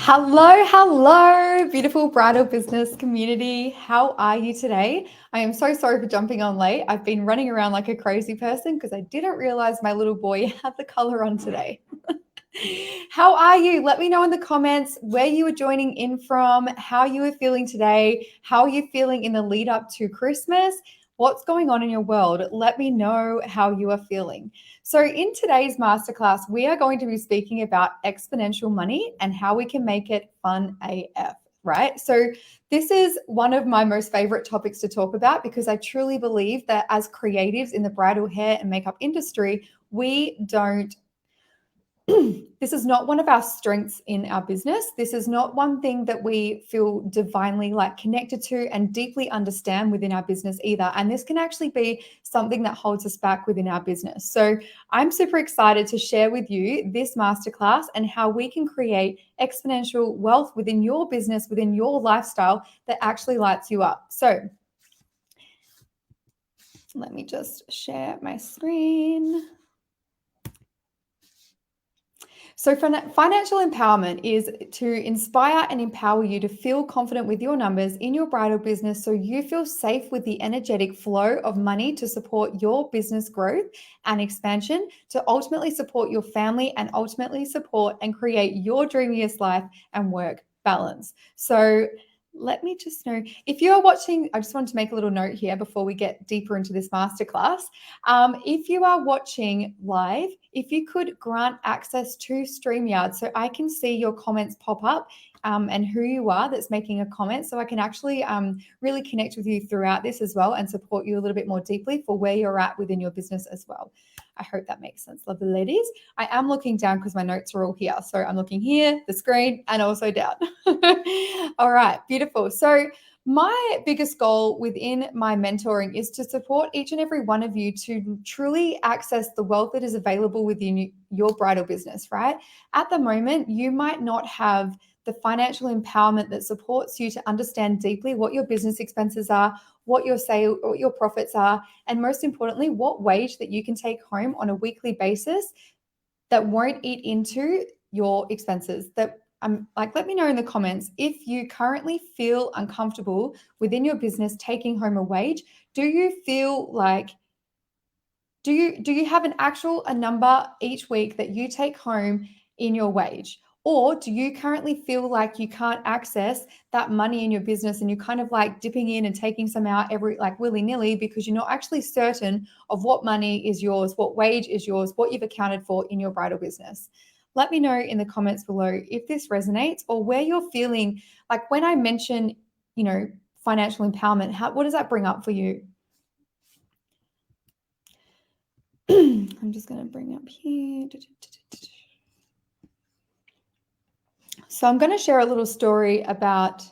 Hello, beautiful bridal business community. How are you today? I am so sorry for jumping on late. I've been running around like a crazy person because I didn't realize my little boy had the color on today. How are you? Let me know in the comments where you are joining in from, how you are feeling today, how are you feeling in the lead up to Christmas, what's going on in your world. Let me know how you are feeling. So in today's masterclass, we are going to be speaking about exponential money and how we can make it fun AF, right? So this is one of my most favorite topics to talk about because I truly believe that as creatives in the bridal hair and makeup industry, we don't this is not one of our strengths in our business. This is not one thing that we feel divinely like connected to and deeply understand within our business either. And this can actually be something that holds us back within our business. So I'm super excited to share with you this masterclass and how we can create exponential wealth within your business, within your lifestyle that actually lights you up. So let me just share my screen. So financial empowerment is to inspire and empower you to feel confident with your numbers in your bridal business so you feel safe with the energetic flow of money to support your business growth and expansion, to ultimately support your family and ultimately support and create your dreamiest life and work balance. So let me just know if you are watching. I just wanted to make a little note here before we get deeper into this masterclass. If you are watching live, if you could grant access to StreamYard so I can see your comments pop up and who you are that's making a comment, so I can actually really connect with you throughout this as well and support you a little bit more deeply for where you're at within your business as well. I hope that makes sense, lovely ladies. I am looking down because my notes are all here. So I'm looking here, the screen, and also down. All right, beautiful. So my biggest goal within my mentoring is to support each and every one of you to truly access the wealth that is available within your bridal business, right? At the moment, you might not have the financial empowerment that supports you to understand deeply what your business expenses are, what your sale, what your profits are, and most importantly, what wage that you can take home on a weekly basis that won't eat into your expenses. That let me know in the comments if you currently feel uncomfortable within your business taking home a wage. Do you feel like do you have a number each week that you take home in your wage? Or do you currently feel like you can't access that money in your business and you're kind of like dipping in and taking some out every like willy-nilly because you're not actually certain of what money is yours, what wage is yours, what you've accounted for in your bridal business? Let me know in the comments below if this resonates or where you're feeling like when I mention, financial empowerment, what does that bring up for you? I'm just going to bring up here. So I'm going to share a little story about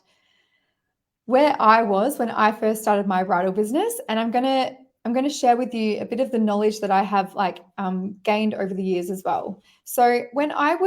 where I was when I first started my bridal business, and I'm going to share with you a bit of the knowledge that I have gained over the years as well. So when I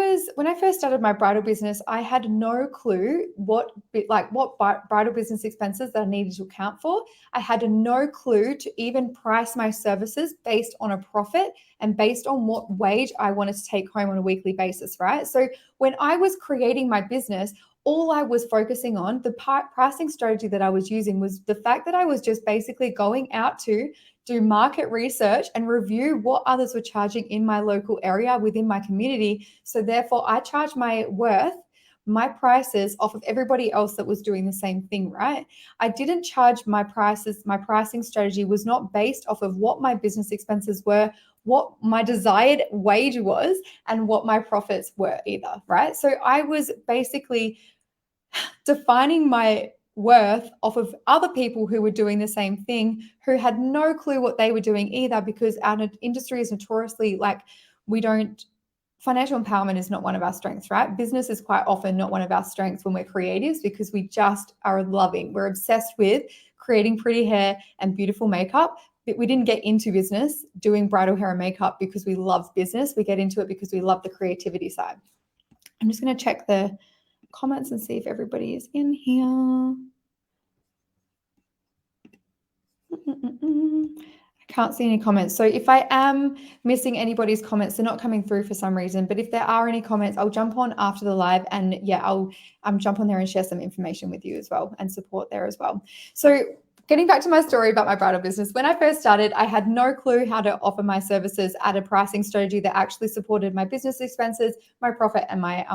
first started my bridal business, I had no clue what bridal business expenses that I needed to account for. I had no clue to even price my services based on a profit and based on what wage I wanted to take home on a weekly basis, right? So when I was creating my business, all I was focusing on, the pricing strategy that I was using was the fact that I was just basically going out to do market research and review what others were charging in my local area within my community. So therefore, I charge my prices off of everybody else that was doing the same thing, right? I didn't charge my prices. My pricing strategy was not based off of what my business expenses were, what my desired wage was, and what my profits were either, right? So I was basically defining my worth off of other people who were doing the same thing, who had no clue what they were doing either, because our industry is notoriously financial empowerment is not one of our strengths, right? Business is quite often not one of our strengths when we're creatives because we just are we're obsessed with creating pretty hair and beautiful makeup. But we didn't get into business doing bridal hair and makeup because we love business. We get into it because we love the creativity side. I'm just going to check the comments and see if everybody is in here. Can't see any comments. So if I am missing anybody's comments, they're not coming through for some reason. But if there are any comments, I'll jump on after the live, and yeah, I'll jump on there and share some information with you as well and support there as well. So getting back to my story about my bridal business, when I first started, I had no clue how to offer my services at a pricing strategy that actually supported my business expenses, my profit, and my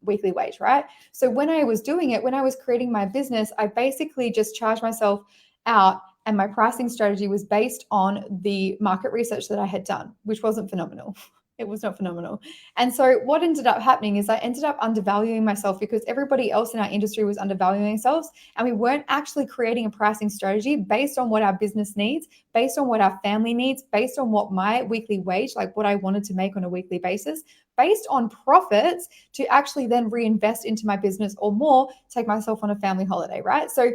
weekly wage, right? So when I was doing it, when I was creating my business, I basically just charged myself out, and my pricing strategy was based on the market research that I had done, which wasn't phenomenal. It was not phenomenal. And so what ended up happening is I ended up undervaluing myself because everybody else in our industry was undervaluing themselves, and we weren't actually creating a pricing strategy based on what our business needs, based on what our family needs, based on what my weekly wage, like what I wanted to make on a weekly basis, based on profits to actually then reinvest into my business or more, take myself on a family holiday, right? So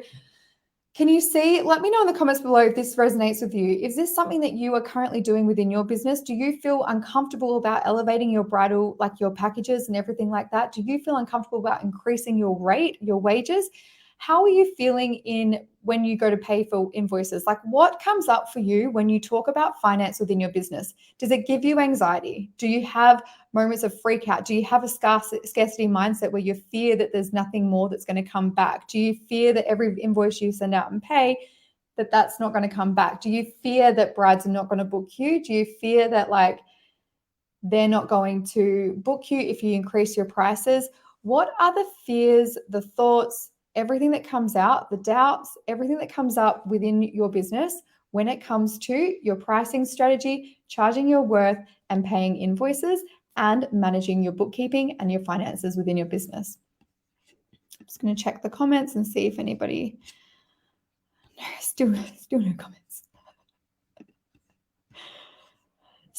can you see, let me know in the comments below if this resonates with you. Is this something that you are currently doing within your business? Do you feel uncomfortable about elevating your bridal, like your packages and everything like that? Do you feel uncomfortable about increasing your rate, your wages? How are you feeling in when you go to pay for invoices? Like, what comes up for you when you talk about finance within your business? Does it give you anxiety? Do you have moments of freak out? Do you have a scarcity mindset where you fear that there's nothing more that's going to come back? Do you fear that every invoice you send out and pay, that that's not going to come back? Do you fear that brides are not going to book you? Do you fear that like they're not going to book you if you increase your prices? What are the fears, the thoughts, everything that comes out, the doubts, everything that comes up within your business when it comes to your pricing strategy, charging your worth, and paying invoices, and managing your bookkeeping and your finances within your business? I'm just going to check the comments and see if anybody, still no comments.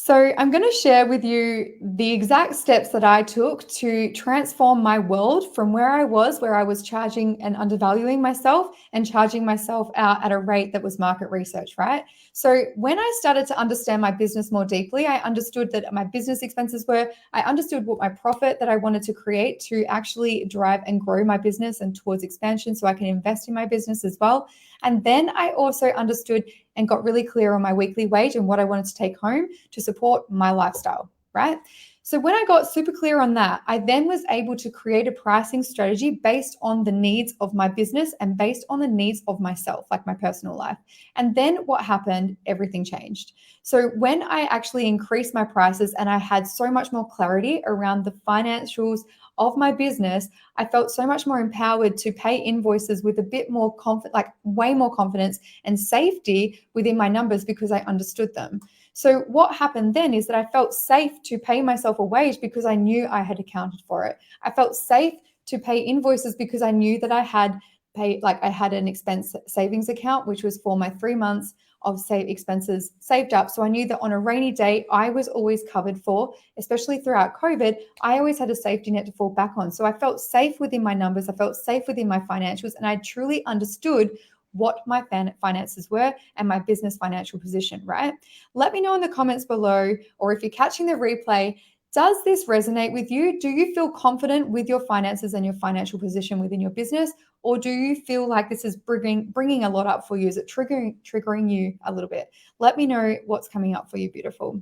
So I'm going to share with you the exact steps that I took to transform my world from where I was charging and undervaluing myself and charging myself out at a rate that was market research, right? So when I started to understand my business more deeply, I understood that my business expenses were, I understood what my profit that I wanted to create to actually drive and grow my business and towards expansion so I can invest in my business as well. And then I also understood and got really clear on my weekly wage and what I wanted to take home to support my lifestyle, right? So when I got super clear on that, I then was able to create a pricing strategy based on the needs of my business and based on the needs of myself, like my personal life. And then what happened? Everything changed. So when I actually increased my prices and I had so much more clarity around the financials of my business, I felt so much more empowered to pay invoices with a bit more confidence, like way more confidence and safety within my numbers because I understood them. So what happened then is that I felt safe to pay myself a wage because I knew I had accounted for it. I felt safe to pay invoices because I knew that I had paid, like I had an expense savings account, which was for my 3 months of expenses saved up. So I knew that on a rainy day, I was always covered for, especially throughout COVID. I always had a safety net to fall back on. So I felt safe within my numbers. I felt safe within my financials, and I truly understood what my finances were and my business financial position, right? Let me know in the comments below, or if you're catching the replay, does this resonate with you? Do you feel confident with your finances and your financial position within your business? Or do you feel like this is bringing a lot up for you? Is it triggering you a little bit? Let me know what's coming up for you, beautiful.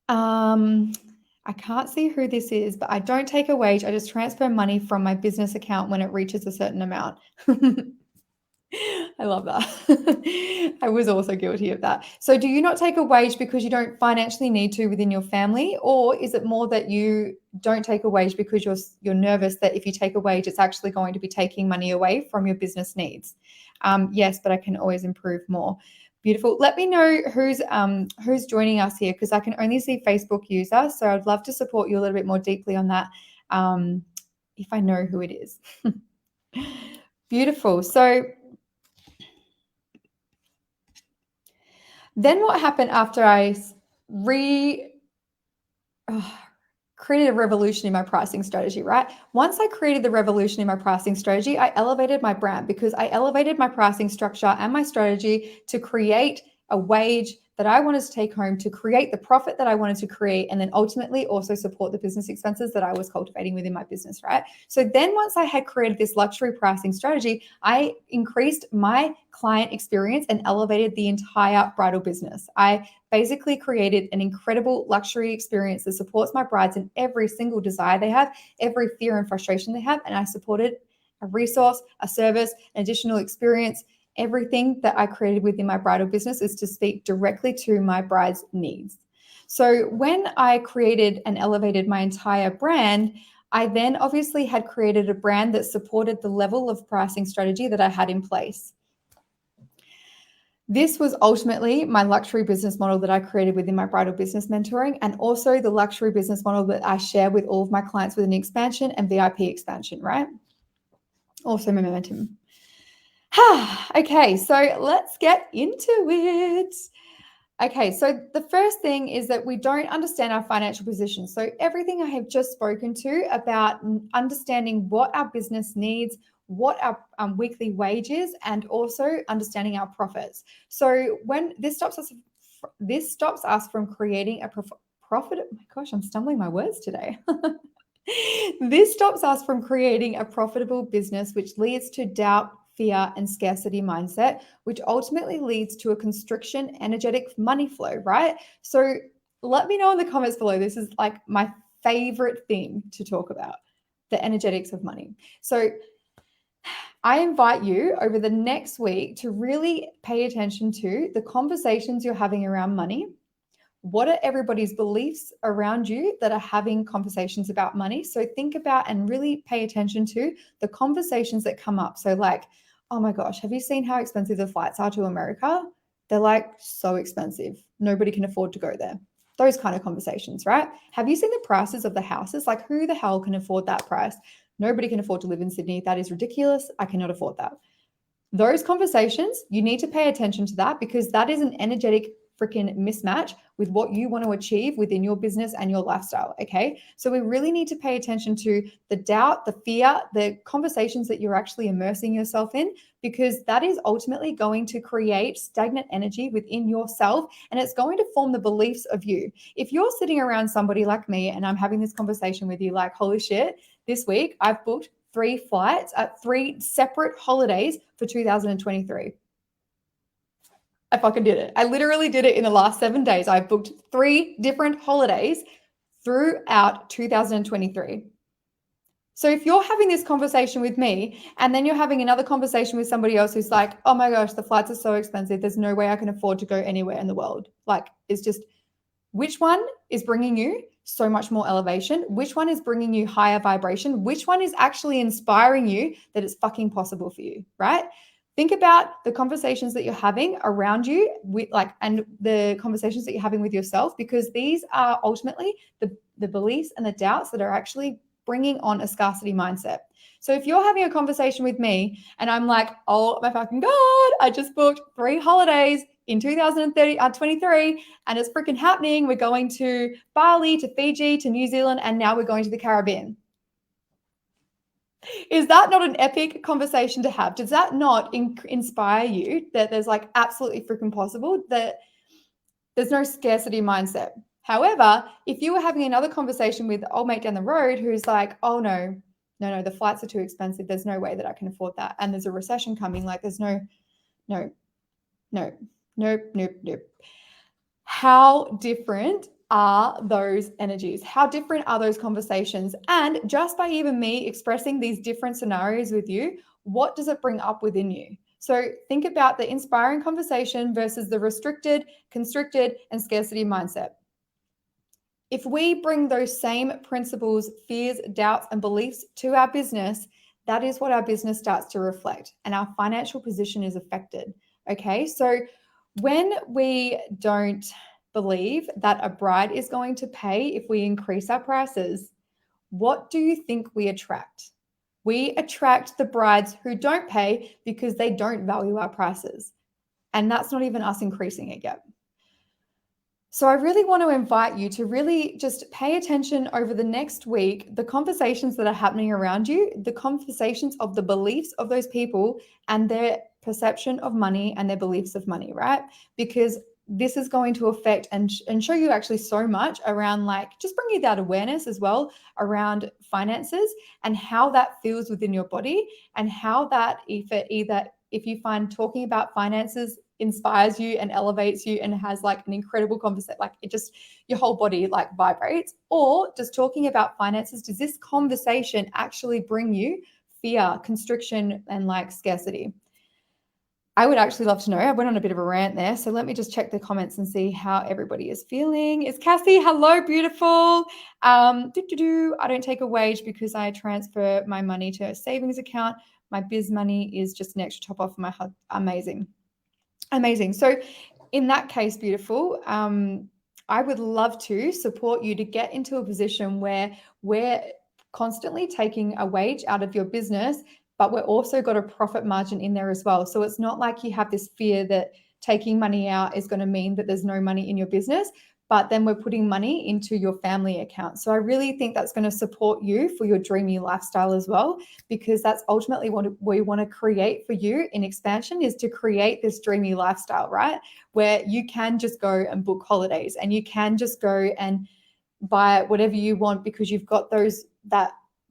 I can't see who this is, but I don't take a wage. I just transfer money from my business account when it reaches a certain amount. I love that. I was also guilty of that. So do you not take a wage because you don't financially need to within your family? Or is it more that you don't take a wage because you're nervous that if you take a wage, it's actually going to be taking money away from your business needs? Yes, but I can always improve more. Beautiful. Let me know who's joining us here, because I can only see Facebook users. So I'd love to support you a little bit more deeply on that if I know who it is. Beautiful. So then what happened after I created a revolution in my pricing strategy, right? Once I created the revolution in my pricing strategy, I elevated my brand because I elevated my pricing structure and my strategy to create a wage that I wanted to take home to create the profit that I wanted to create, and then ultimately also support the business expenses that I was cultivating within my business, right? So then once I had created this luxury pricing strategy, I increased my client experience and elevated the entire bridal business. I basically created an incredible luxury experience that supports my brides in every single desire they have, every fear and frustration they have, and I supported a resource, a service, an additional experience. Everything that I created within my bridal business is to speak directly to my bride's needs. So when I created and elevated my entire brand, I then obviously had created a brand that supported the level of pricing strategy that I had in place. This was ultimately my luxury business model that I created within my bridal business mentoring, and also the luxury business model that I share with all of my clients within expansion and VIP expansion, right? Also momentum. Okay, so let's get into it. Okay, so the first thing is that we don't understand our financial position. So everything I have just spoken to about understanding what our business needs, what our weekly wage is, and also understanding our profits. So when this stops us from creating a profit. Oh my gosh, I'm stumbling my words today. This stops us from creating a profitable business, which leads to doubt, fear, and scarcity mindset, which ultimately leads to a constriction, energetic money flow, right? So let me know in the comments below. This is like my favorite thing to talk about, the energetics of money. So I invite you over the next week to really pay attention to the conversations you're having around money. What are everybody's beliefs around you that are having conversations about money? So think about and really pay attention to the conversations that come up. So like, oh my gosh, have you seen how expensive the flights are to America? They're like so expensive. Nobody can afford to go there. Those kind of conversations, right? Have you seen the prices of the houses? Like, who the hell can afford that price? Nobody can afford to live in Sydney. That is ridiculous. I cannot afford that. Those conversations, you need to pay attention to that, because that is an energetic freaking mismatch with what you want to achieve within your business and your lifestyle. Okay. So we really need to pay attention to the doubt, the fear, the conversations that you're actually immersing yourself in, because that is ultimately going to create stagnant energy within yourself, and it's going to form the beliefs of you. If you're sitting around somebody like me and I'm having this conversation with you, like, holy shit, this week I've booked 3 flights at 3 separate holidays for 2023. I fucking did it. I literally did it in the last 7 days. I booked 3 different holidays throughout 2023. So if you're having this conversation with me and then you're having another conversation with somebody else who's like, oh my gosh, the flights are so expensive, there's no way I can afford to go anywhere in the world. Like, it's just, which one is bringing you so much more elevation? Which one is bringing you higher vibration? Which one is actually inspiring you that it's fucking possible for you, right? Think about the conversations that you're having around you with and the conversations that you're having with yourself, because these are ultimately the beliefs and the doubts that are actually bringing on a scarcity mindset. So if you're having a conversation with me and I'm like, oh my fucking God, I just booked 3 holidays in 2023 and it's freaking happening. We're going to Bali, to Fiji, to New Zealand, and now we're going to the Caribbean. Is that not an epic conversation to have? Does that not inspire you that there's like absolutely freaking possible, that there's no scarcity mindset? However, if you were having another conversation with old mate down the road who's like, oh no, the flights are too expensive. There's no way that I can afford that. And there's a recession coming. Like, there's no. How different are those energies? How different are those conversations? And just by even me expressing these different scenarios with you, what does it bring up within you? So think about the inspiring conversation versus the restricted, constricted, and scarcity mindset. If we bring those same principles, fears, doubts, and beliefs to our business, that is what our business starts to reflect, and our financial position is affected. Okay, so when we don't believe that a bride is going to pay if we increase our prices, what do you think we attract? We attract the brides who don't pay because they don't value our prices. And that's not even us increasing it yet. So I really want to invite you to really just pay attention over the next week, the conversations that are happening around you, the conversations of the beliefs of those people and their perception of money and their beliefs of money, right? Because this is going to affect and show you actually so much around, like, just bring you that awareness as well around finances and how that feels within your body, and how that, if you find talking about finances inspires you and elevates you and has like an incredible conversation, like it just, your whole body like vibrates, or just talking about finances, does this conversation actually bring you fear, constriction, and like scarcity? I would actually love to know. I went on a bit of a rant there. So let me just check the comments and see how everybody is feeling. Is Cassie? Hello, beautiful. I don't take a wage because I transfer my money to a savings account. My biz money is just an extra top off my hub. Amazing. Amazing. So in that case, beautiful, I would love to support you to get into a position where we're constantly taking a wage out of your business, but we're also got a profit margin in there as well. So it's not like you have this fear that taking money out is going to mean that there's no money in your business, but then we're putting money into your family account. So I really think that's going to support you for your dreamy lifestyle as well, because that's ultimately what we want to create for you in expansion, is to create this dreamy lifestyle, right? Where you can just go and book holidays and you can just go and buy whatever you want, because you've got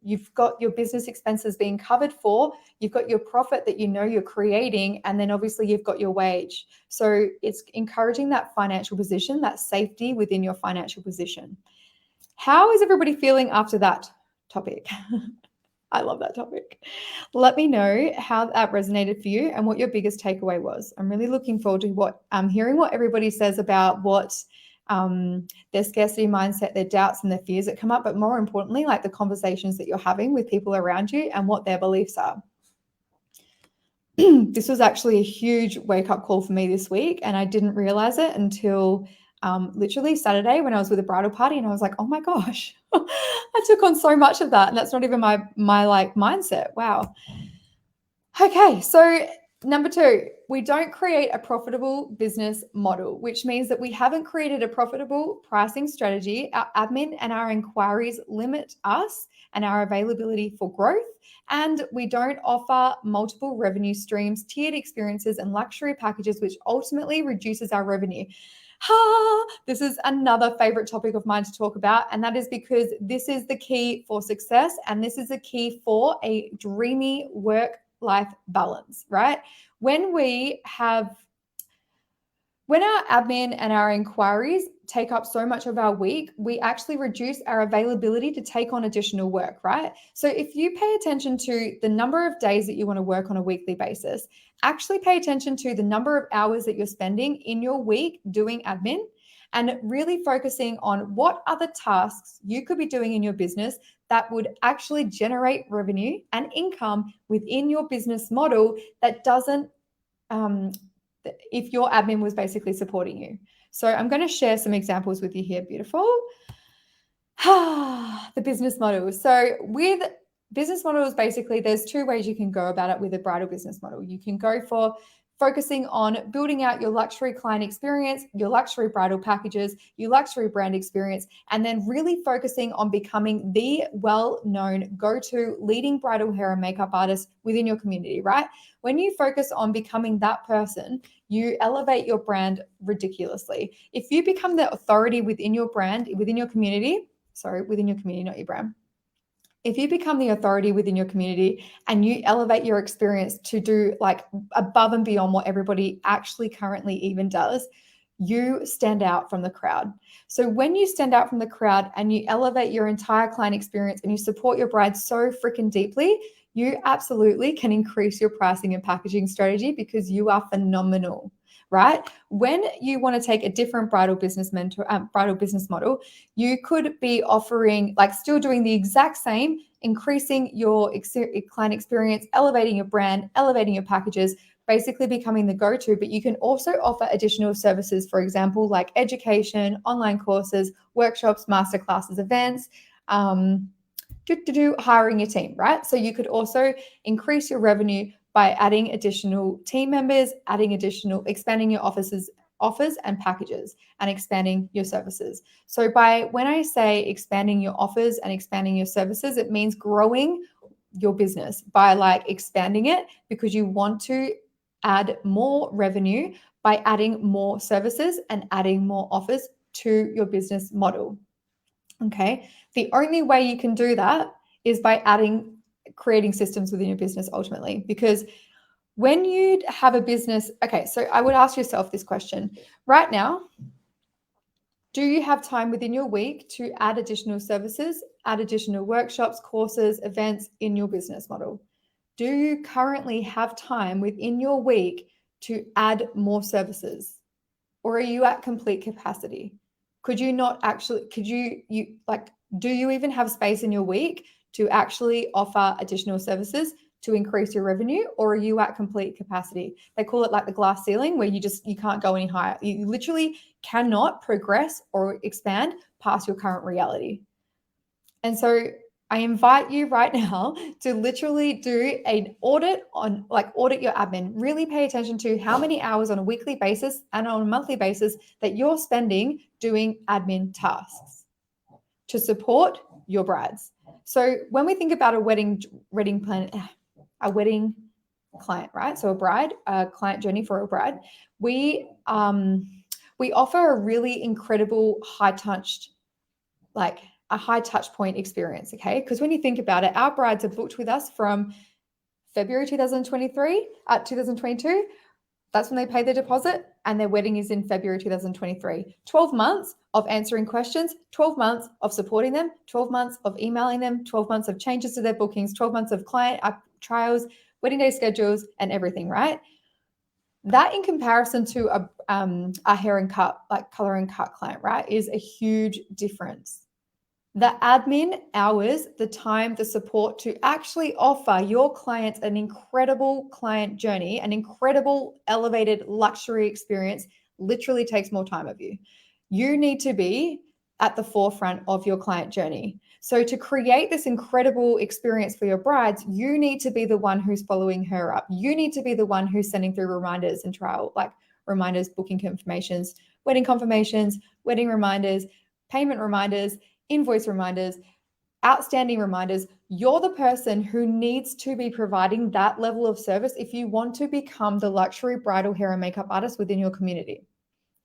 you've got your business expenses being covered for, you've got your profit that you know you're creating, and then obviously you've got your wage. So it's encouraging that financial position, that safety within your financial position. How is everybody feeling after that topic? I love that topic. Let me know how that resonated for you and what your biggest takeaway was. I'm really looking forward to hearing what everybody says about what their scarcity mindset, their doubts and their fears that come up, but more importantly, like the conversations that you're having with people around you and what their beliefs are. This was actually a huge wake-up call for me this week, and I didn't realize it until literally Saturday when I was with a bridal party, and I was like, oh my gosh, I took on so much of that, and that's not even my like mindset. Wow. Okay, so number 2, we don't create a profitable business model, which means that we haven't created a profitable pricing strategy. Our admin and our inquiries limit us and our availability for growth. And we don't offer multiple revenue streams, tiered experiences, and luxury packages, which ultimately reduces our revenue. This is another favorite topic of mine to talk about, and that is because this is the key for success, and this is the key for a dreamy work-life balance, right? When our admin and our inquiries take up so much of our week, we actually reduce our availability to take on additional work, right? So if you pay attention to the number of days that you want to work on a weekly basis, actually pay attention to the number of hours that you're spending in your week doing admin, and really focusing on what other tasks you could be doing in your business that would actually generate revenue and income within your business model that doesn't if your admin was basically supporting you. So I'm going to share some examples with you here, beautiful. The business model. So with business models, basically there's 2 ways you can go about it with a bridal business model. You can go for focusing on building out your luxury client experience, your luxury bridal packages, your luxury brand experience, and then really focusing on becoming the well-known go-to leading bridal hair and makeup artist within your community, right? When you focus on becoming that person, you elevate your brand ridiculously. If you become the authority within your brand, within your community, not your brand. If you become the authority within your community and you elevate your experience to do like above and beyond what everybody actually currently even does, you stand out from the crowd. So when you stand out from the crowd and you elevate your entire client experience and you support your bride so freaking deeply, you absolutely can increase your pricing and packaging strategy because you are phenomenal, right? When you want to take a different bridal business model, you could be offering, like, still doing the exact same, increasing your client experience, elevating your brand, elevating your packages, basically becoming the go-to, but you can also offer additional services, for example, like education, online courses, workshops, masterclasses, events, hiring your team, right? So you could also increase your revenue by adding additional team members, expanding your offers and packages, and expanding your services. So when I say expanding your offers and expanding your services, it means growing your business by like expanding it because you want to add more revenue by adding more services and adding more offers to your business model. Okay. The only way you can do that is by creating systems within your business ultimately. Because when you have a business, okay, so I would ask yourself this question right now. Do you have time within your week to add additional services, add additional workshops, courses, events in your business model? Do you currently have time within your week to add more services? Or are you at complete capacity? Could you not actually, do you even have space in your week to actually offer additional services to increase your revenue, or are you at complete capacity? They call it like the glass ceiling, where you can't go any higher. You literally cannot progress or expand past your current reality. And so I invite you right now to literally do an audit your admin. Really pay attention to how many hours on a weekly basis and on a monthly basis that you're spending doing admin tasks to support your brides. So when we think about a wedding client, right? So a client journey for a bride, we offer a really incredible high touch point experience, okay? Because when you think about it, our brides are booked with us from February 2022. That's when they pay their deposit, and their wedding is in February 2023. 12 months of answering questions, 12 months of supporting them, 12 months of emailing them, 12 months of changes to their bookings, 12 months of client trials, wedding day schedules, and everything, right? That in comparison to a hair and cut, like color and cut client, right, is a huge difference. The admin hours, the time, the support to actually offer your clients an incredible client journey, an incredible elevated luxury experience, literally takes more time of you. You need to be at the forefront of your client journey. So to create this incredible experience for your brides, you need to be the one who's following her up. You need to be the one who's sending through reminders and reminders, booking confirmations, wedding reminders, payment reminders, invoice reminders, outstanding reminders. You're the person who needs to be providing that level of service if you want to become the luxury bridal hair and makeup artist within your community.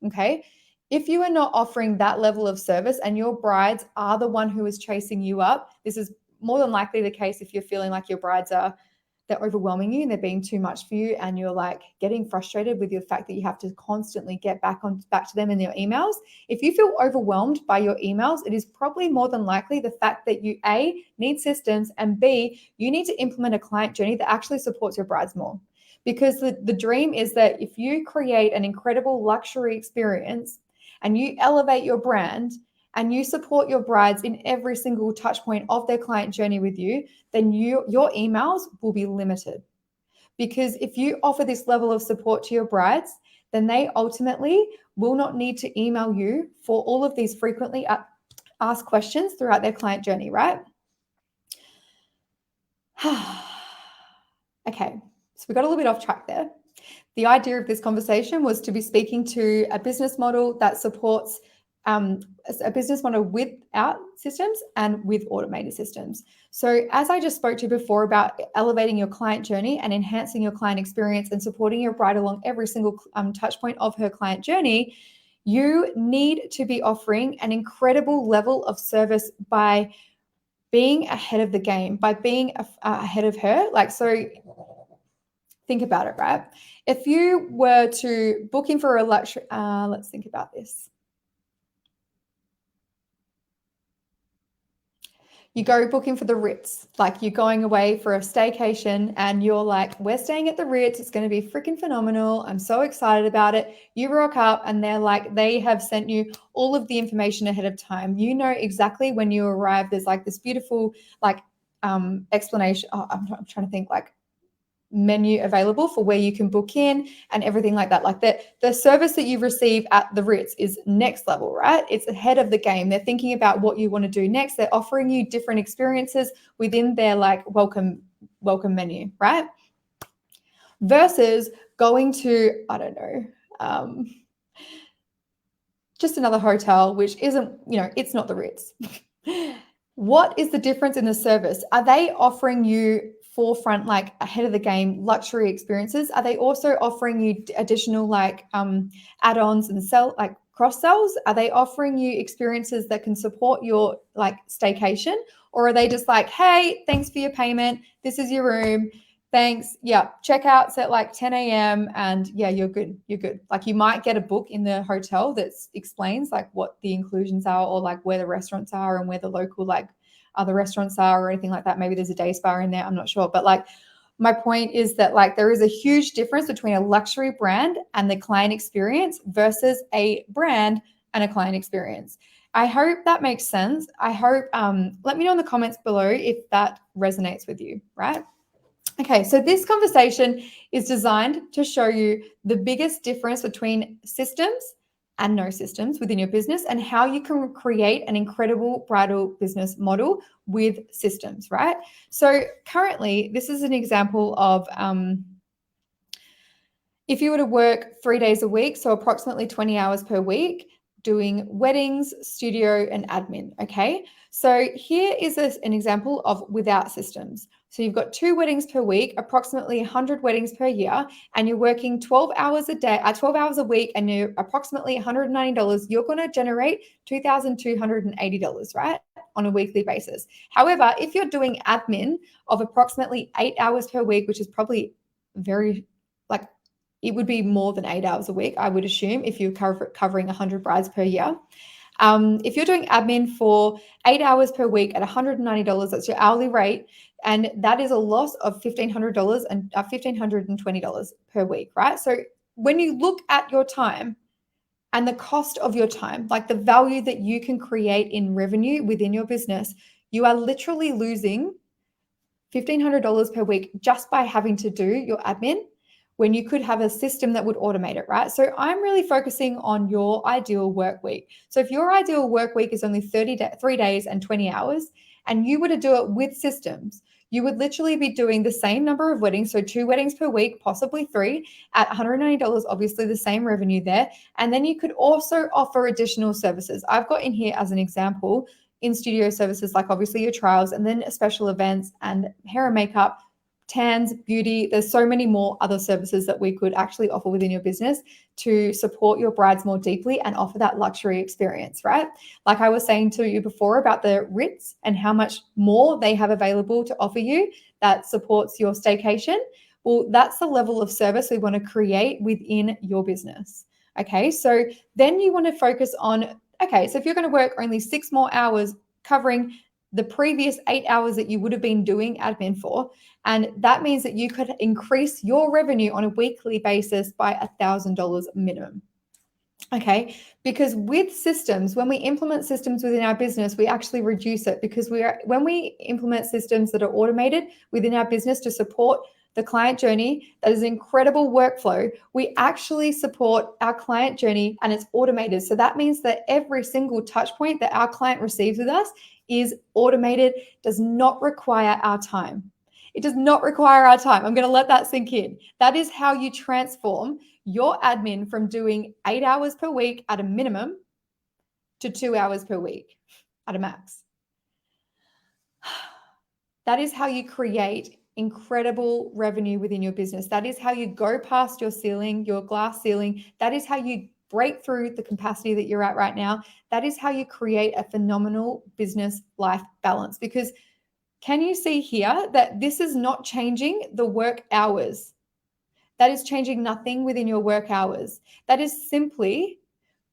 Okay? If you are not offering that level of service and your brides are the one who is chasing you up, this is more than likely the case if you're feeling like your brides they're overwhelming you and they're being too much for you, and you're like getting frustrated with the fact that you have to constantly get back to them in your emails. If you feel overwhelmed by your emails, it is probably more than likely the fact that you A, need systems, and B, you need to implement a client journey that actually supports your brides more. Because the dream is that if you create an incredible luxury experience and you elevate your brand and you support your brides in every single touch point of their client journey with you, then your emails will be limited. Because if you offer this level of support to your brides, then they ultimately will not need to email you for all of these frequently asked questions throughout their client journey, right? Okay, so we got a little bit off track there. The idea of this conversation was to be speaking to a business model that supports a business model without systems and with automated systems. So as I just spoke to before about elevating your client journey and enhancing your client experience and supporting your bride along every single touch point of her client journey, you need to be offering an incredible level of service by being ahead of the game, by being ahead of her. So think about it, right? If you were to book in for a luxury, let's think about this. You go booking for the Ritz, like you're going away for a staycation and you're like, we're staying at the Ritz. It's going to be freaking phenomenal. I'm so excited about it. You rock up and they're like, they have sent you all of the information ahead of time. You know exactly when you arrive. There's like this beautiful explanation. I'm trying to think menu available for where you can book in and everything like that. Like the service that you receive at the Ritz is next level, right? It's ahead of the game. They're thinking about what you want to do next. They're offering you different experiences within their welcome menu, right? Versus going to, I don't know, just another hotel, which isn't, it's not the Ritz. What is the difference in the service? Are they offering you forefront, like ahead of the game luxury experiences? Are they also offering you additional like add-ons and like cross sells? Are they offering you experiences that can support your like staycation? Or are they just like, hey, thanks for your payment, this is your room, thanks, yeah, checkouts at like 10 a.m. and yeah, you're good. Like you might get a book in the hotel that explains like what the inclusions are, or like where the restaurants are and where the local like other restaurants are or anything like that. Maybe there's a day spa in there, I'm not sure. But like my point is that like there is a huge difference between a luxury brand and the client experience versus a brand and a client experience. I hope that makes sense. I hope, let me know in the comments below if that resonates with you, right? Okay, so this conversation is designed to show you the biggest difference between systems and no systems within your business, and how you can create an incredible bridal business model with systems, right? So currently, this is an example of if you were to work 3 days a week, so approximately 20 hours per week, doing weddings, studio, and admin, okay? So here is an example of without systems. So you've got 2 weddings per week, approximately 100 weddings per year, and you're working 12 hours a day, 12 hours a week, and you're approximately $190. You're going to generate $2,280, right, on a weekly basis. However, if you're doing admin of approximately 8 hours per week, which is probably very like, it would be more than 8 hours a week, I would assume, if you're covering 100 brides per year. If you're doing admin for 8 hours per week at $190, that's your hourly rate, and that is a loss of $1,500 and $1,520 per week, right? So when you look at your time and the cost of your time, like the value that you can create in revenue within your business, you are literally losing $1,500 per week just by having to do your admin, when you could have a system that would automate it, right? So I'm really focusing on your ideal work week. So if your ideal work week is only 3 days and 20 hours, and you were to do it with systems, you would literally be doing the same number of weddings, so 2 weddings per week, possibly 3, at $190, obviously the same revenue there. And then you could also offer additional services. I've got in here as an example, in studio services, like obviously your trials, and then special events and hair and makeup, tans, beauty. There's so many more other services that we could actually offer within your business to support your brides more deeply and offer that luxury experience, right? Like I was saying to you before about the Ritz and how much more they have available to offer you that supports your staycation. Well, that's the level of service we want to create within your business. Okay, so then you want to focus on, okay, so if you're going to work only 6 more hours covering the previous 8 hours that you would have been doing admin for, and that means that you could increase your revenue on a weekly basis by $1,000 minimum. Okay, because with systems, when we implement systems within our business, we actually reduce it, because when we implement systems that are automated within our business to support the client journey, that is an incredible workflow. We actually support our client journey and it's automated. So that means that every single touch point that our client receives with us is automated, does not require our time. It does not require our time. I'm going to let that sink in. That is how you transform your admin from doing 8 hours per week at a minimum to 2 hours per week at a max. That is how you create incredible revenue within your business. That is how you go past your ceiling, your glass ceiling. That is how you break through the capacity that you're at right now. That is how you create a phenomenal business life balance. Because can you see here that this is not changing the work hours? That is changing nothing within your work hours. That is simply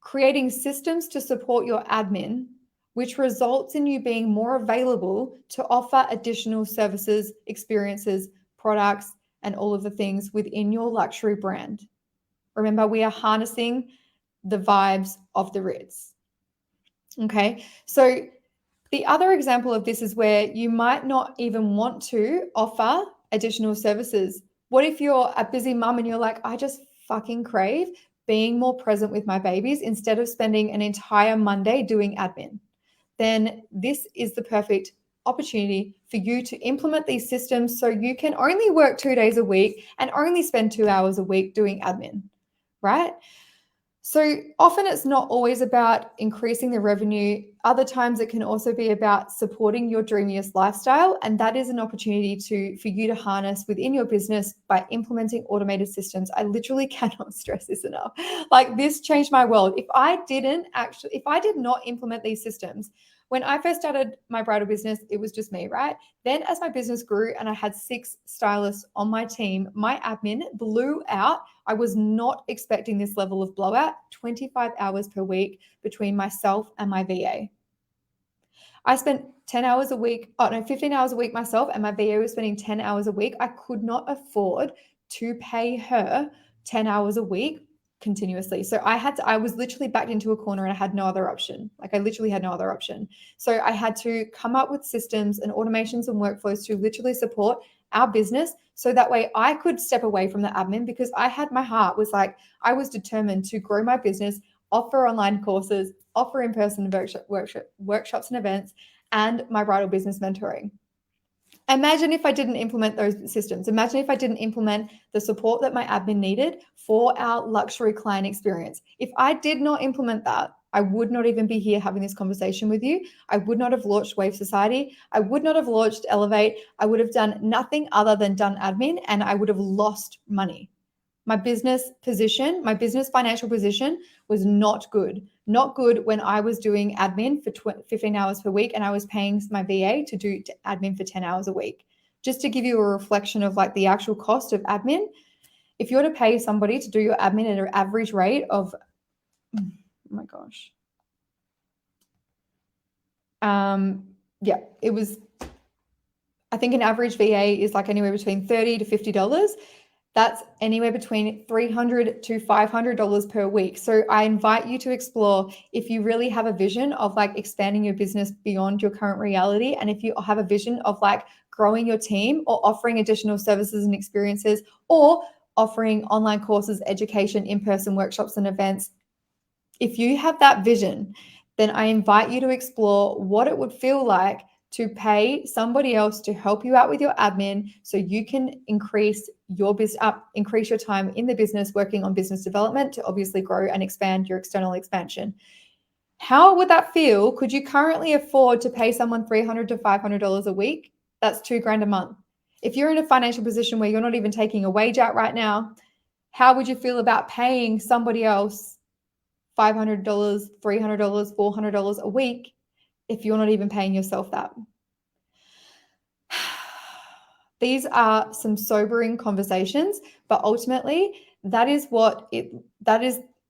creating systems to support your admin, which results in you being more available to offer additional services, experiences, products, and all of the things within your luxury brand. Remember, we are harnessing the vibes of the Ritz. Okay, so the other example of this is where you might not even want to offer additional services. What if you're a busy mum and you're like, I just fucking crave being more present with my babies instead of spending an entire Monday doing admin? Then this is the perfect opportunity for you to implement these systems so you can only work 2 days a week and only spend 2 hours a week doing admin, right? So often it's not always about increasing the revenue. Other times it can also be about supporting your dreamiest lifestyle. And that is an opportunity for you to harness within your business by implementing automated systems. I literally cannot stress this enough. Like, this changed my world. If I did not implement these systems, when I first started my bridal business, it was just me, right? Then as my business grew and I had 6 stylists on my team, my admin blew out. I was not expecting this level of blowout. 25 hours per week between myself and my VA. I spent 10 hours a week, 15 hours a week myself, and my VA was spending 10 hours a week. I could not afford to pay her 10 hours a week continuously. So I was literally backed into a corner and I had no other option. Like, I literally had no other option. So I had to come up with systems and automations and workflows to literally support our business. So that way I could step away from the admin, because my heart was like, I was determined to grow my business, offer online courses, offer in-person workshops and events, and my bridal business mentoring. Imagine if I didn't implement those systems. Imagine if I didn't implement the support that my admin needed for our luxury client experience. If I did not implement that, I would not even be here having this conversation with you. I would not have launched Wave Society. I would not have launched Elevate. I would have done nothing other than done admin, and I would have lost money. My business financial position was not good. Not good when I was doing admin for 15 hours per week and I was paying my VA to do admin for 10 hours a week. Just to give you a reflection of like the actual cost of admin, if you were to pay somebody to do your admin at an average rate of, oh my gosh. It was, I think an average VA is like anywhere between $30 to $50. That's anywhere between $300 to $500 per week. So I invite you to explore, if you really have a vision of like expanding your business beyond your current reality, and if you have a vision of like growing your team or offering additional services and experiences, or offering online courses, education, in-person workshops and events. If you have that vision, then I invite you to explore what it would feel like to pay somebody else to help you out with your admin, so you can increase your increase your time in the business working on business development to obviously grow and expand your external expansion. How would that feel? Could you currently afford to pay someone $300 to $500 a week? That's $2,000 a month. If you're in a financial position where you're not even taking a wage out right now, how would you feel about paying somebody else $500, $300, $400 a week if you're not even paying yourself that? These are some sobering conversations, but ultimately that is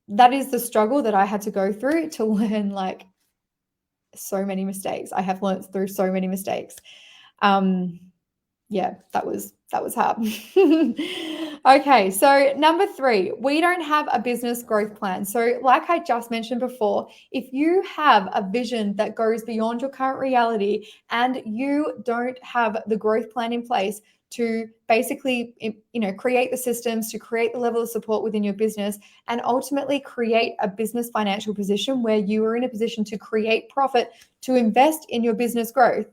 the struggle that I had to go through to learn like so many mistakes. I have learned through so many mistakes. That was hard. Okay, so number 3, we don't have a business growth plan. So like I just mentioned before, if you have a vision that goes beyond your current reality and you don't have the growth plan in place to basically, create the systems, to create the level of support within your business, and ultimately create a business financial position where you are in a position to create profit, to invest in your business growth,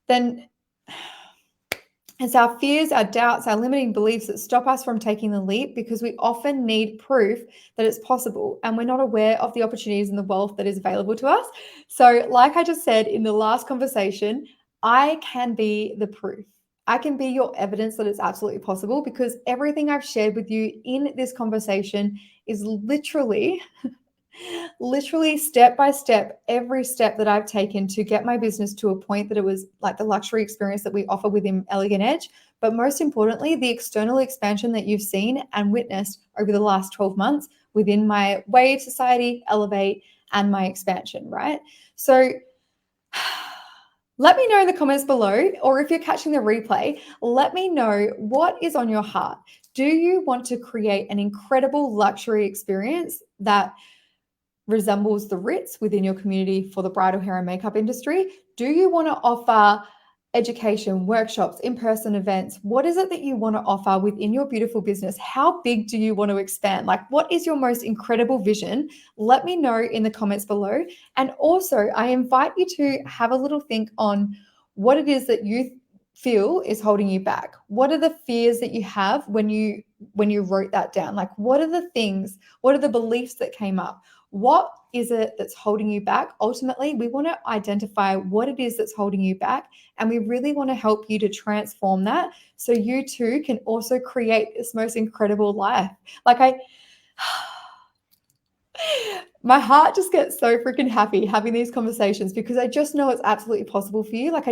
then it's our fears, our doubts, our limiting beliefs that stop us from taking the leap, because we often need proof that it's possible and we're not aware of the opportunities and the wealth that is available to us. So like I just said in the last conversation, I can be the proof. I can be your evidence that it's absolutely possible, because everything I've shared with you in this conversation is literally step by step, every step that I've taken to get my business to a point that it was like the luxury experience that we offer within Elegant Edge. But most importantly, the external expansion that you've seen and witnessed over the last 12 months within my Wave Society, Elevate, and my expansion, right? So let me know in the comments below, or if you're catching the replay, let me know what is on your heart. Do you want to create an incredible luxury experience that resembles the Ritz within your community for the bridal hair and makeup industry? Do you want to offer education, workshops, in-person events? What is it that you want to offer within your beautiful business? How big do you want to expand? Like, what is your most incredible vision? Let me know in the comments below. And also, I invite you to have a little think on what it is that you feel is holding you back? What are the fears that you have when you wrote that down? Like, what are the things, what are the beliefs that came up? What is it that's holding you back? Ultimately, we want to identify what it is that's holding you back, and we really want to help you to transform that so you too can also create this most incredible life. Like my heart just gets so freaking happy having these conversations because I just know it's absolutely possible for you. Like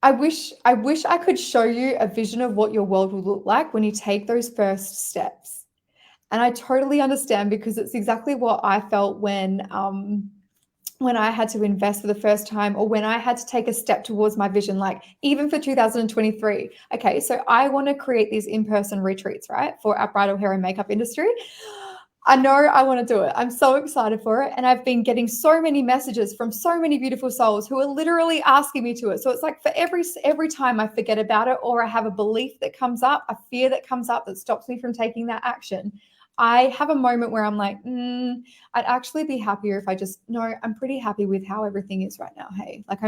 I wish I could show you a vision of what your world will look like when you take those first steps. And I totally understand because it's exactly what I felt when I had to invest for the first time, or when I had to take a step towards my vision, like even for 2023. Okay, so I want to create these in-person retreats, right, for our bridal hair and makeup industry. I know I want to do it. I'm so excited for it. And I've been getting so many messages from so many beautiful souls who are literally asking me to it. So it's like for every time I forget about it, or I have a belief that comes up, a fear that comes up that stops me from taking that action, I have a moment where I'm like, I'd actually be happier if I just, no, I'm pretty happy with how everything is right now. Hey, like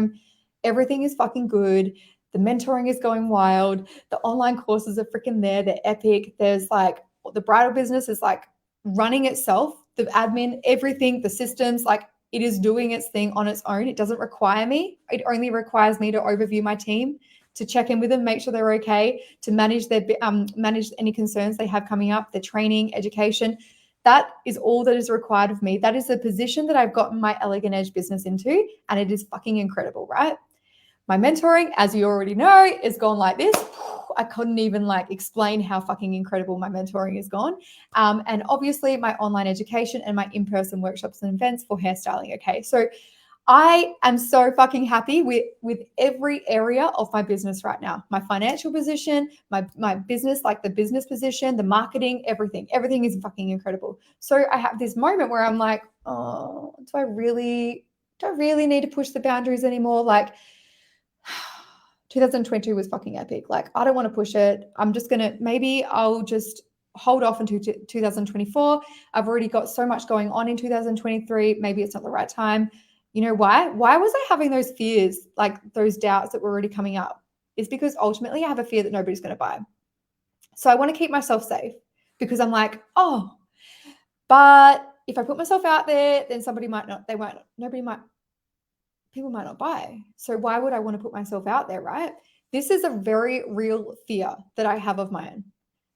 everything is fucking good. The mentoring is going wild. The online courses are freaking there. They're epic. There's like, the bridal business is like running itself, the admin, everything, the systems, like it is doing its thing on its own. It doesn't require me. It only requires me to overview my team, to check in with them, make sure they're okay, to manage their manage any concerns they have coming up, their training, education. That is all that is required of me. That is the position that I've gotten my Elegant Edge business into, and it is fucking incredible, right? My mentoring, as you already know, is gone like this. I couldn't even like explain how fucking incredible my mentoring is gone. And obviously my online education and my in-person workshops and events for hairstyling. Okay, so I am so fucking happy with every area of my business right now. My financial position, my business, like the business position, the marketing, everything is fucking incredible. So I have this moment where I'm like, oh, do I really need to push the boundaries anymore? Like 2022 was fucking epic. Like, I don't want to push it. I'm just going to, maybe I'll just hold off until 2024. I've already got so much going on in 2023. Maybe it's not the right time. You know why? Why was I having those fears, like those doubts that were already coming up? It's because ultimately I have a fear that nobody's going to buy. So I want to keep myself safe because I'm like, oh, but if I put myself out there, then people might not buy. So why would I want to put myself out there, right? This is a very real fear that I have of my own.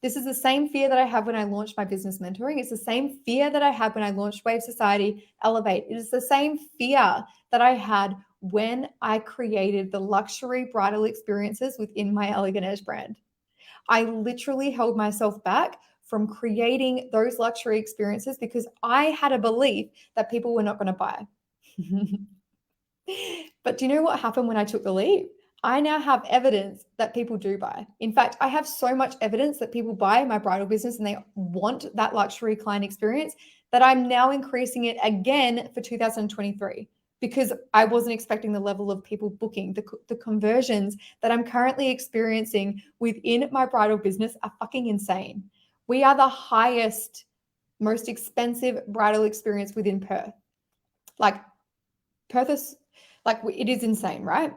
This is the same fear that I have when I launched my business mentoring. It's the same fear that I had when I launched Wave Society Elevate. It is the same fear that I had when I created the luxury bridal experiences within my Elegant Edge brand. I literally held myself back from creating those luxury experiences because I had a belief that people were not going to buy. But do you know what happened when I took the leap? I now have evidence that people do buy. In fact, I have so much evidence that people buy my bridal business and they want that luxury client experience that I'm now increasing it again for 2023 because I wasn't expecting the level of people booking. The conversions that I'm currently experiencing within my bridal business are fucking insane. We are the highest, most expensive bridal experience within Perth. Like, Perth is like, it is insane, right?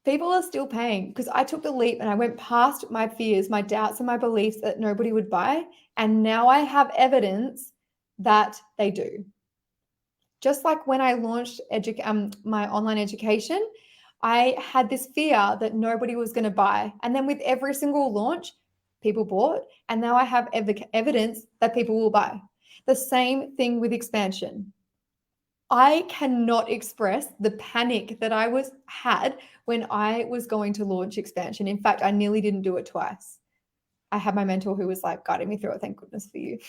People are still paying because I took the leap and I went past my fears, my doubts, and my beliefs that nobody would buy. And now I have evidence that they do. Just like when I launched my online education, I had this fear that nobody was going to buy. And then with every single launch, people bought. And now I have evidence that people will buy. The same thing with expansion. I cannot express the panic that I had when I was going to launch expansion. In fact, I nearly didn't do it twice. I had my mentor who was like guiding me through it. Thank goodness for you.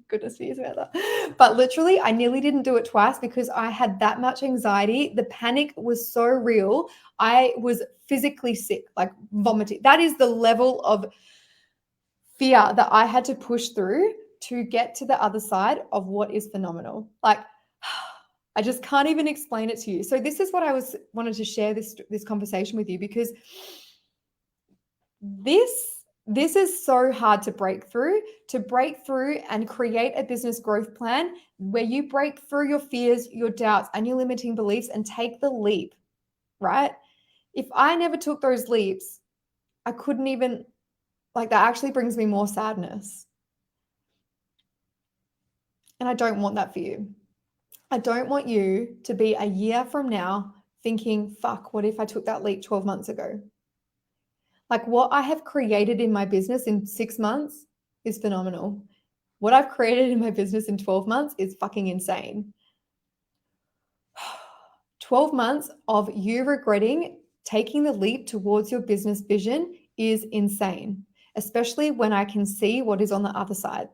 Goodness for you, Samantha. But literally, I nearly didn't do it twice because I had that much anxiety. The panic was so real. I was physically sick, like vomiting. That is the level of fear that I had to push through to get to the other side of what is phenomenal. Like, I just can't even explain it to you. So this is what I wanted to share this conversation with you because this This is so hard to break through and create a business growth plan where you break through your fears, your doubts, and your limiting beliefs and take the leap, right? If I never took those leaps, I couldn't even, like, that actually brings me more sadness. And I don't want that for you. I don't want you to be a year from now thinking, fuck, what if I took that leap 12 months ago? Like, what I have created in my business in 6 months is phenomenal. What I've created in my business in 12 months is fucking insane. 12 months of you regretting taking the leap towards your business vision is insane, especially when I can see what is on the other side.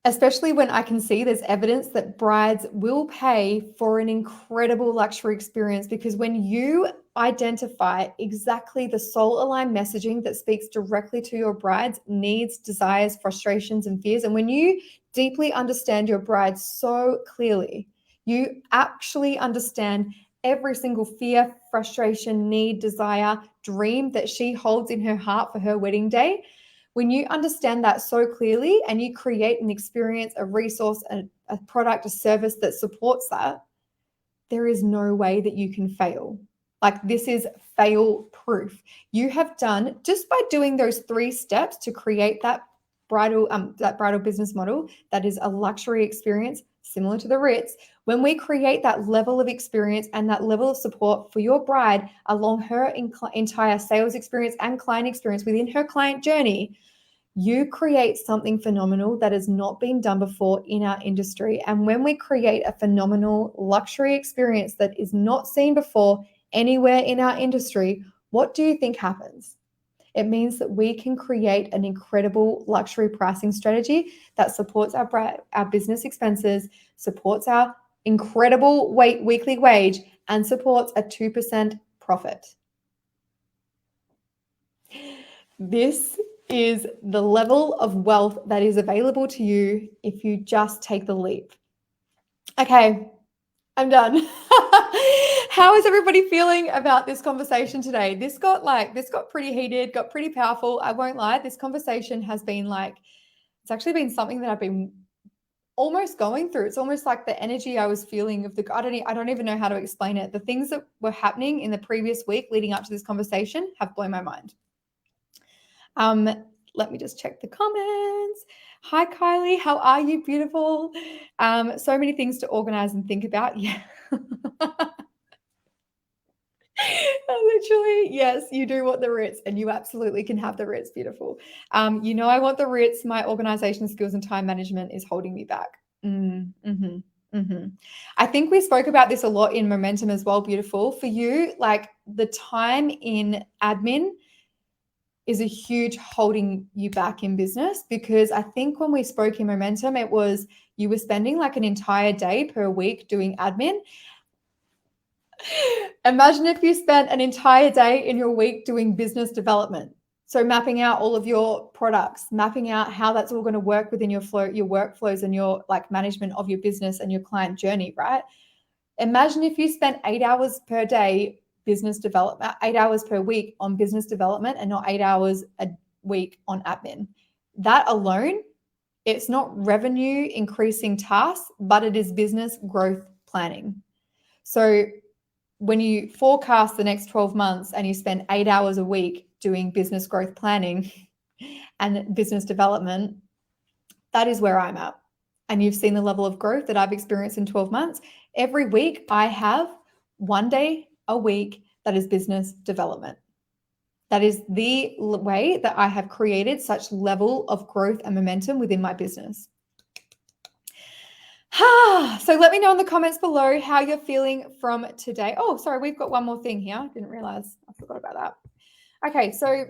Especially when I can see there's evidence that brides will pay for an incredible luxury experience, because when you identify exactly the soul aligned messaging that speaks directly to your bride's needs, desires, frustrations, and fears, and when you deeply understand your bride so clearly, you actually understand every single fear, frustration, need, desire, dream that she holds in her heart for her wedding day. When you understand that so clearly and you create an experience, a resource, a product, a service that supports that, there is no way that you can fail. Like, this is fail proof. You have done, just by doing those 3 steps to create that bridal business model that is a luxury experience similar to the Ritz. When we create that level of experience and that level of support for your bride along her entire sales experience and client experience within her client journey, you create something phenomenal that has not been done before in our industry. And when we create a phenomenal luxury experience that is not seen before anywhere in our industry, what do you think happens? It means that we can create an incredible luxury pricing strategy that supports our business expenses, supports our incredible weekly wage, and supports a 2% profit. This is the level of wealth that is available to you if you just take the leap. Okay, I'm done. How is everybody feeling about this conversation today? This got pretty heated, got pretty powerful. I won't lie. This conversation has been it's actually been something that I've been almost going through. It's almost like the energy I was feeling of I don't even know how to explain it. The things that were happening in the previous week leading up to this conversation have blown my mind. Let me just check the comments. Hi, Kylie. How are you? Beautiful. So many things to organize and think about. Yeah. Literally, yes, you do want the Ritz, and you absolutely can have the Ritz. Beautiful. I want the Ritz. My organization skills and time management is holding me back. I think we spoke about this a lot in Momentum as well. Beautiful. For you, like, the time in admin is a huge holding you back in business, because I think when we spoke in Momentum, it was you were spending like an entire day per week doing admin. Imagine if you spent an entire day in your week doing business development. So mapping out all of your products, mapping out how that's all going to work within your workflows and your management of your business and your client journey, right? Imagine if you spent 8 hours per day business development, 8 hours per week on business development, and not 8 hours a week on admin. That alone, it's not revenue increasing tasks, but it is business growth planning. So when you forecast the next 12 months and you spend 8 hours a week doing business growth planning and business development, that is where I'm at. And you've seen the level of growth that I've experienced in 12 months. Every week I have 1 day a week that is business development. That is the way that I have created such level of growth and momentum within my business. So let me know in the comments below how you're feeling from today. Oh, sorry, we've got one more thing here. Didn't realize. I forgot about that. Okay, so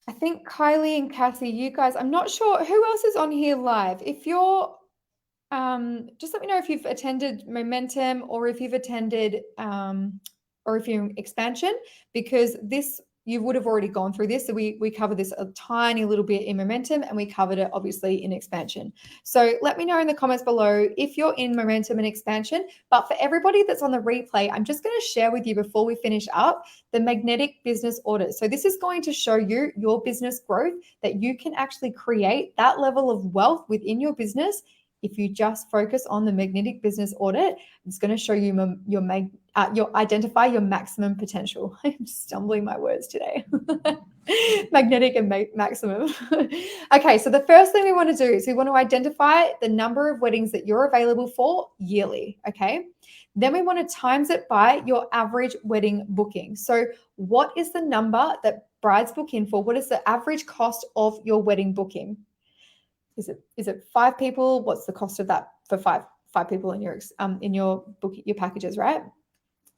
I think Kylie and Cassie, you guys, I'm not sure who else is on here live. If you're, just let me know if you've attended Momentum or if you've attended, or if you're in Expansion, because this you would have already gone through this. So we covered this a tiny little bit in momentum, and we covered it obviously in expansion. So let me know in the comments below if you're in momentum and expansion. But for everybody that's on the replay, I'm just going to share with you before we finish up the magnetic business audit. So this is going to show you your business growth, that you can actually create that level of wealth within your business if you just focus on the magnetic business audit. It's going to show you your identify your maximum potential. I'm stumbling my words today. Magnetic and maximum. Okay, so the first thing we want to do is we want to identify the number of weddings that you're available for yearly. Okay. Then we want to times it by your average wedding booking. So what is the number that brides book in for? What is the average cost of your wedding booking? Is it 5 people? What's the cost of that for five people in your book, your packages, right?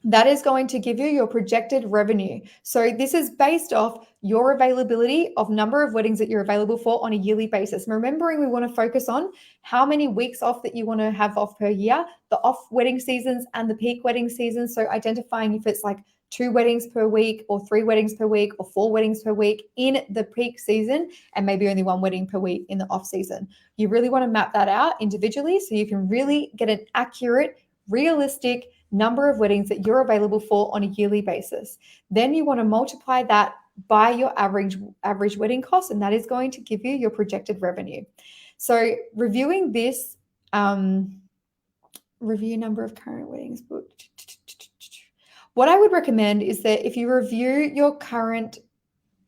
That is going to give you your projected revenue. So this is based off your availability of number of weddings that you're available for on a yearly basis. Remembering, we want to focus on how many weeks off that you want to have off per year, the off wedding seasons and the peak wedding seasons. So identifying if it's like 2 weddings per week or 3 weddings per week or 4 weddings per week in the peak season, and maybe only 1 wedding per week in the off season. You really want to map that out individually so you can really get an accurate, realistic number of weddings that you're available for on a yearly basis. Then you want to multiply that by your average wedding cost, and that is going to give you your projected revenue. So reviewing this, review number of current weddings booked. What I would recommend is that if you review your current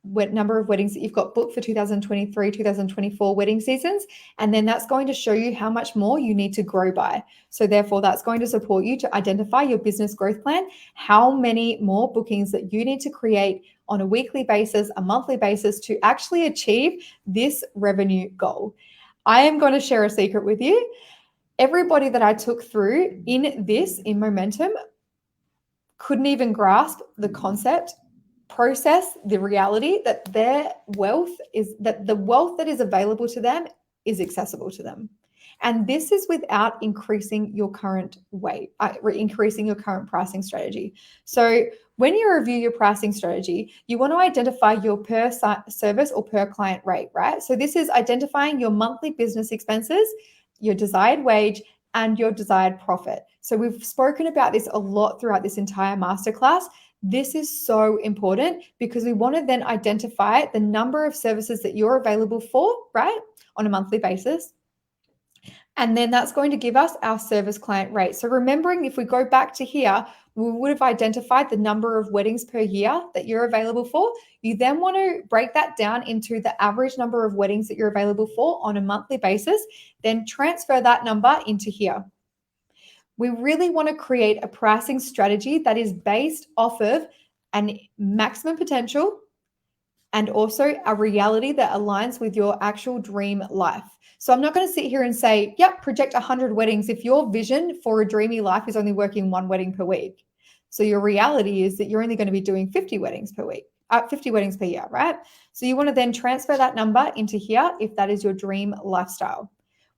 number of weddings that you've got booked for 2023, 2024 wedding seasons, and then that's going to show you how much more you need to grow by. So therefore, that's going to support you to identify your business growth plan, how many more bookings that you need to create on a weekly basis, a monthly basis to actually achieve this revenue goal. I am going to share a secret with you. Everybody that I took through in momentum couldn't even grasp the concept, process the reality that the wealth that is available to them is accessible to them. And this is without increasing your current increasing your current pricing strategy. So when you review your pricing strategy, you want to identify your per service or per client rate, right? So this is identifying your monthly business expenses, your desired wage, and your desired profit. So we've spoken about this a lot throughout this entire masterclass. This is so important because we want to then identify the number of services that you're available for, right, on a monthly basis. And then that's going to give us our service client rate. So remembering, if we go back to here, we would have identified the number of weddings per year that you're available for. You then want to break that down into the average number of weddings that you're available for on a monthly basis, then transfer that number into here. We really want to create a pricing strategy that is based off of an maximum potential and also a reality that aligns with your actual dream life. So I'm not going to sit here and say, yep, project 100 weddings if your vision for a dreamy life is only working 1 wedding per week. So your reality is that you're only going to be doing 50 weddings per week, 50 weddings per year, right? So you want to then transfer that number into here if that is your dream lifestyle.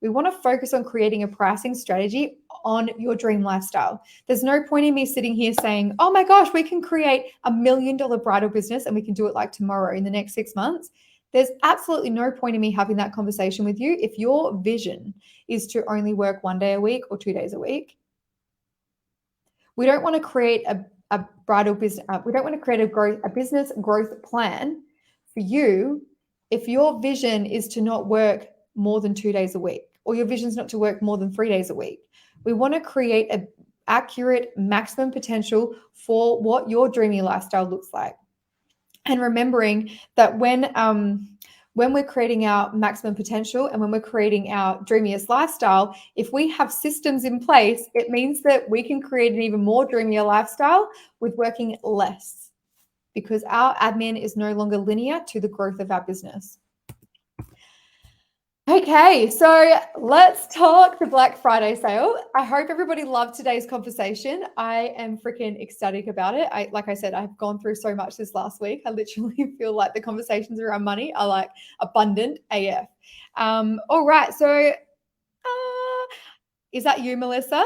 We want to focus on creating a pricing strategy on your dream lifestyle. There's no point in me sitting here saying, oh my gosh, we can create $1 million bridal business and we can do it like tomorrow in the next 6 months. There's absolutely no point in me having that conversation with you if your vision is to only work 1 day a week or 2 days a week. We don't want to create a bridal business. We don't want to create a business growth plan for you if your vision is to not work more than 2 days a week, or your vision is not to work more than 3 days a week. We want to create an accurate maximum potential for what your dreamy lifestyle looks like. And remembering that when we're creating our maximum potential and when we're creating our dreamiest lifestyle, if we have systems in place, it means that we can create an even more dreamier lifestyle with working less, because our admin is no longer linear to the growth of our business. Okay, so let's talk the Black Friday sale. I hope everybody loved today's conversation. I am freaking ecstatic about it. Like I said, I've gone through so much this last week. I literally feel like the conversations around money are like abundant AF. All right, so is that you, Melissa?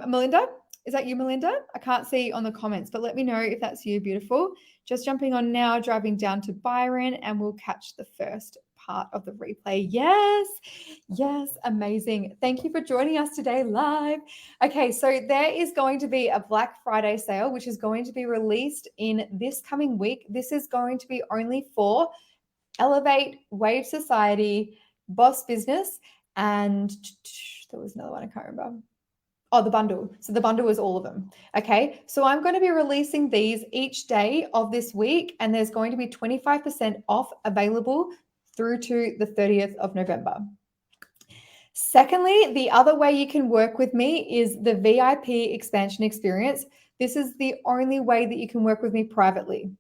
Melinda? Is that you, Melinda? I can't see on the comments, but let me know if that's you. Beautiful. Just jumping on now, driving down to Byron, and we'll catch the first part of the replay. Yes, yes, amazing. Thank you for joining us today live. Okay, so there is going to be a Black Friday sale, which is going to be released in this coming week. This is going to be only for Elevate, Wave Society, Boss Business, and there was another one I can't remember. Oh, the bundle. So the bundle is all of them. Okay. So I'm going to be releasing these each day of this week, and there's going to be 25% off available through to the 30th of November. Secondly, the other way you can work with me is the VIP expansion experience. This is the only way that you can work with me privately.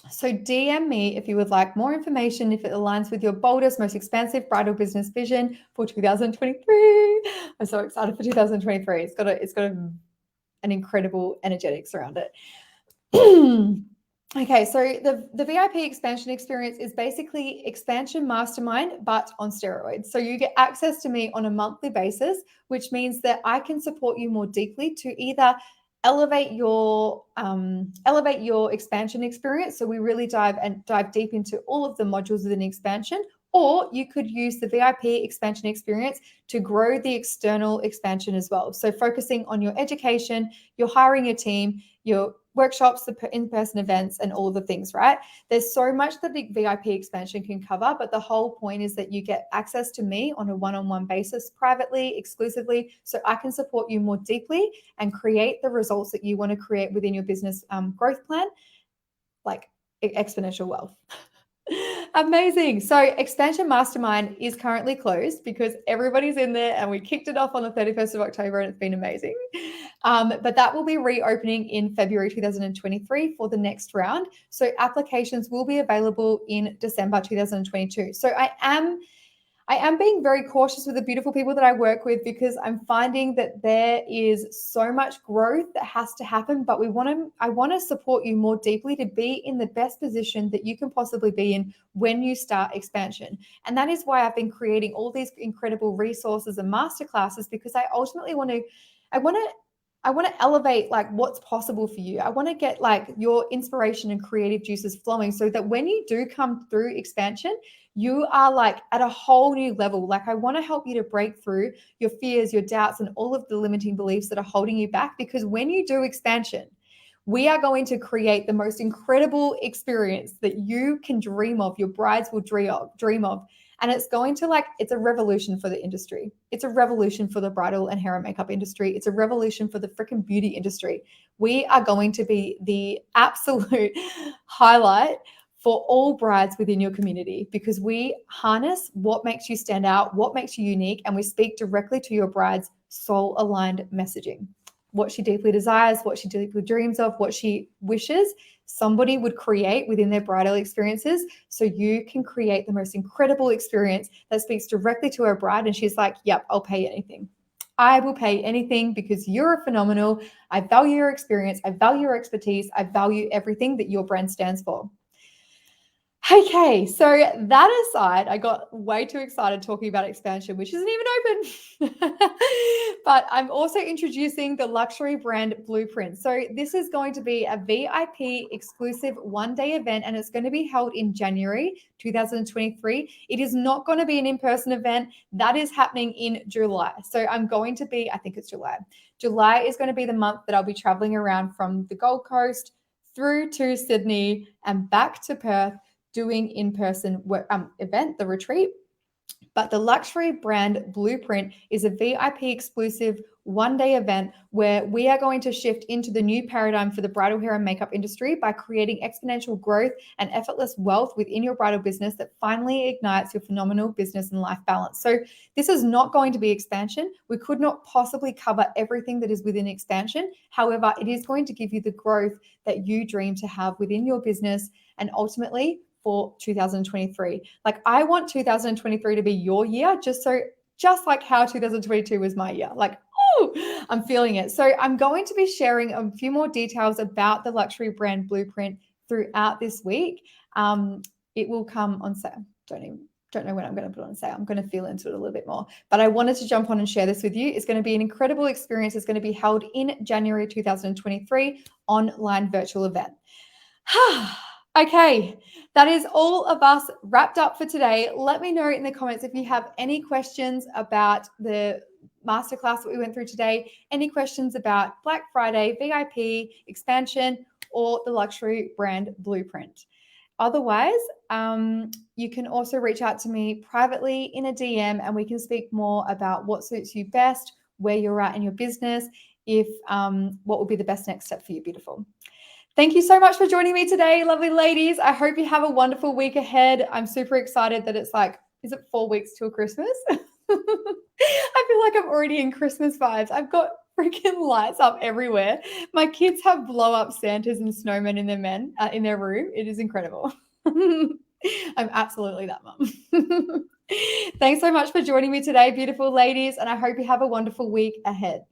So DM me if you would like more information, if it aligns with your boldest, most expansive bridal business vision for 2023. I'm so excited for 2023. It's got an incredible energetics around it. Okay, so the VIP expansion experience is basically expansion mastermind, but on steroids. So you get access to me on a monthly basis, which means that I can support you more deeply to either elevate your expansion experience. So we really dive deep into all of the modules within expansion, or you could use the VIP expansion experience to grow the external expansion as well. So focusing on your education, you're hiring a team, your workshops, the in-person events, and all of the things, right? There's so much that the VIP expansion can cover, but the whole point is that you get access to me on a one-on-one basis, privately, exclusively, so I can support you more deeply and create the results that you want to create within your business growth plan, like exponential wealth. Amazing. So Expansion Mastermind is currently closed because everybody's in there, and we kicked it off on the 31st of October, and it's been amazing. But that will be reopening in February 2023 for the next round. So applications will be available in December 2022. So I am being very cautious with the beautiful people that I work with, because I'm finding that there is so much growth that has to happen, but I want to support you more deeply to be in the best position that you can possibly be in when you start expansion. And that is why I've been creating all these incredible resources and masterclasses, because I ultimately want to elevate like what's possible for you. I want to get like your inspiration and creative juices flowing, so that when you do come through expansion, you are like at a whole new level. Like I want to help you to break through your fears, your doubts, and all of the limiting beliefs that are holding you back. Because when you do expansion, we are going to create the most incredible experience that you can dream of, your brides will dream of. And it's going to it's a revolution for the industry. It's a revolution for the bridal and hair and makeup industry. It's a revolution for the freaking beauty industry. We are going to be the absolute highlight for all brides within your community, because we harness what makes you stand out, what makes you unique, and we speak directly to your bride's soul-aligned messaging. What she deeply desires, what she deeply dreams of, what she wishes somebody would create within their bridal experiences, so you can create the most incredible experience that speaks directly to her bride, and she's like, yep, I'll pay anything. I will pay anything because you're phenomenal. I value your experience. I value your expertise. I value everything that your brand stands for. Okay, so that aside, I got way too excited talking about expansion, which isn't even open. But I'm also introducing the luxury brand Blueprint. So this is going to be a VIP exclusive one-day event, and it's going to be held in January 2023. It is not going to be an in-person event. That is happening in July. So I'm going to be, I think it's July. July is going to be the month that I'll be traveling around from the Gold Coast through to Sydney and back to Perth, doing in-person event, the retreat. But the luxury brand Blueprint is a VIP exclusive one-day event where we are going to shift into the new paradigm for the bridal hair and makeup industry by creating exponential growth and effortless wealth within your bridal business that finally ignites your phenomenal business and life balance. So this is not going to be expansion. We could not possibly cover everything that is within expansion. However, it is going to give you the growth that you dream to have within your business, and ultimately for 2023. Like I want 2023 to be your year, just like how 2022 was my year. Like, oh, I'm feeling it. So I'm going to be sharing a few more details about the luxury brand Blueprint throughout this week. It will come on sale. don't know when I'm going to put on sale. I'm going to feel into it a little bit more. But I wanted to jump on and share this with you. It's going to be an incredible experience. It's going to be held in January 2023, online virtual event. Okay, that is all of us wrapped up for today. Let me know in the comments if you have any questions about the masterclass that we went through today, any questions about Black Friday, VIP, expansion, or the luxury brand blueprint. Otherwise, you can also reach out to me privately in a DM and we can speak more about what suits you best, where you're at in your business, if what would be the best next step for you, beautiful. Thank you so much for joining me today, lovely ladies. I hope you have a wonderful week ahead. I'm super excited that it's like, is it 4 weeks till Christmas? I feel like I'm already in Christmas vibes. I've got freaking lights up everywhere. My kids have blow up Santas and snowmen in their room. It is incredible. I'm absolutely that mum. Thanks so much for joining me today, beautiful ladies, and I hope you have a wonderful week ahead.